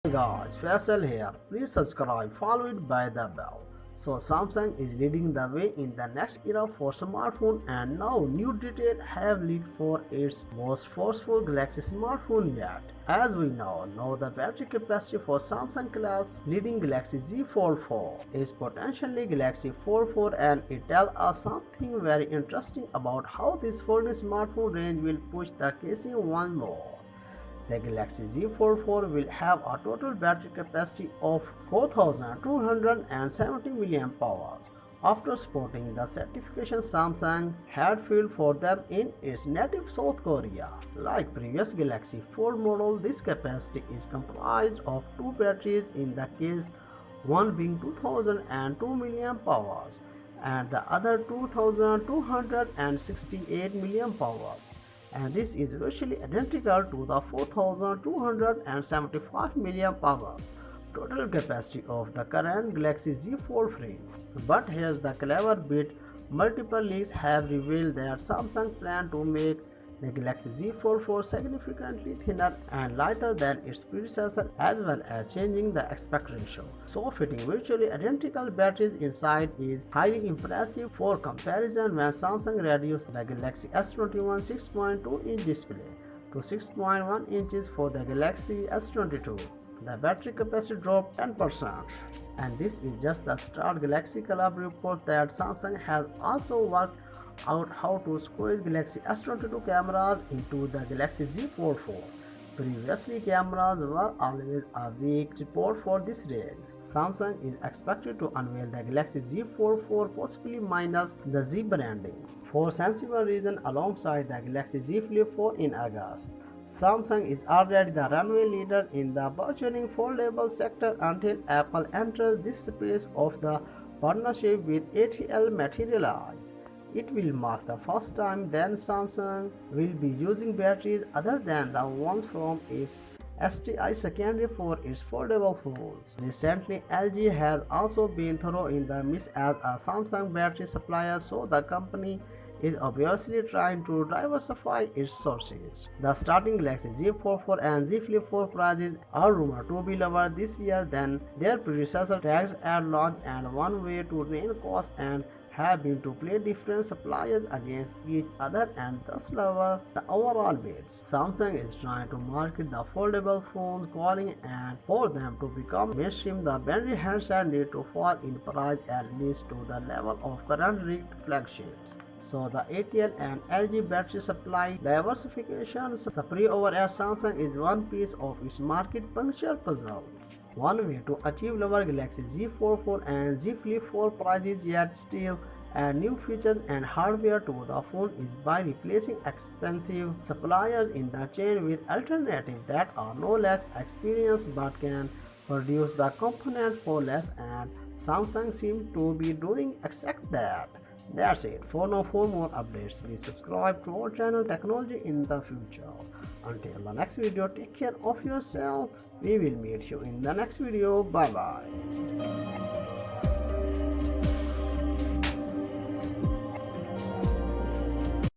Hey guys, Faisal here. Please subscribe, follow it by the bell. So Samsung is leading the way in the next era for smartphone, and now new details have leaked for its most forceful Galaxy smartphone yet. As we know the battery capacity for Samsung class leading Galaxy Z Fold 4 is potentially Galaxy Fold 4, and it tells us something very interesting about how this folding smartphone range will push the casing one more. The Galaxy Z Fold 4 will have a total battery capacity of 4270 mAh. After supporting the certification Samsung had filed for them in its native South Korea. Like previous Galaxy Fold model, this capacity is comprised of two batteries in the case, one being 2002 mAh and the other 2268 mAh, and this is virtually identical to the 4275 mAh total capacity of the current Galaxy Z Fold frame. But here's the clever bit: multiple leaks have revealed that Samsung planned to make the Galaxy Z Fold 4 significantly thinner and lighter than its predecessor, as well as changing the aspect ratio. So fitting virtually identical batteries inside is highly impressive. For comparison, when Samsung reduced the Galaxy S21 6.2-inch display to 6.1 inches for the Galaxy S22, the battery capacity dropped 10%. And this is just the start. Galaxy Club reports that Samsung has also worked out how to squeeze Galaxy S22 cameras into the Galaxy Z Fold 4. Previously, cameras were always a weak support for this range. Samsung is expected to unveil the Galaxy Z Fold 4, possibly minus the Z branding, for sensible reason alongside the Galaxy Z Flip 4 in August. Samsung is already the runway leader in the burgeoning foldable sector until Apple enters this space of the partnership with ATL materialize. It will mark the first time then Samsung will be using batteries other than the ones from its STI secondary for its foldable phones. Recently, LG has also been thrown in the mix as a Samsung battery supplier, so the company is obviously trying to diversify its sources. The starting Galaxy Z Fold 4 and Z Flip 4 prices are rumored to be lower this year than their predecessor tags at launch, and one way to rein costs and have been to play different suppliers against each other and thus lower the overall bids. Samsung is trying to market the foldable phones, calling and for them to become mainstream, the Benry handset need to fall in price at least to the level of current rigged flagships. So the ATL and LG battery supply diversification spree over at Samsung is one piece of its market puncture puzzle. One way to achieve lower Galaxy Z Fold 4 and Z Flip 4 prices yet still add new features and hardware to the phone is by replacing expensive suppliers in the chain with alternatives that are no less experienced but can produce the component for less, and Samsung seems to be doing exact that. That's it for now. For more updates, please subscribe to our channel Technology in the Future. Until the next video, take care of yourself. We will meet you in the next video. Bye bye.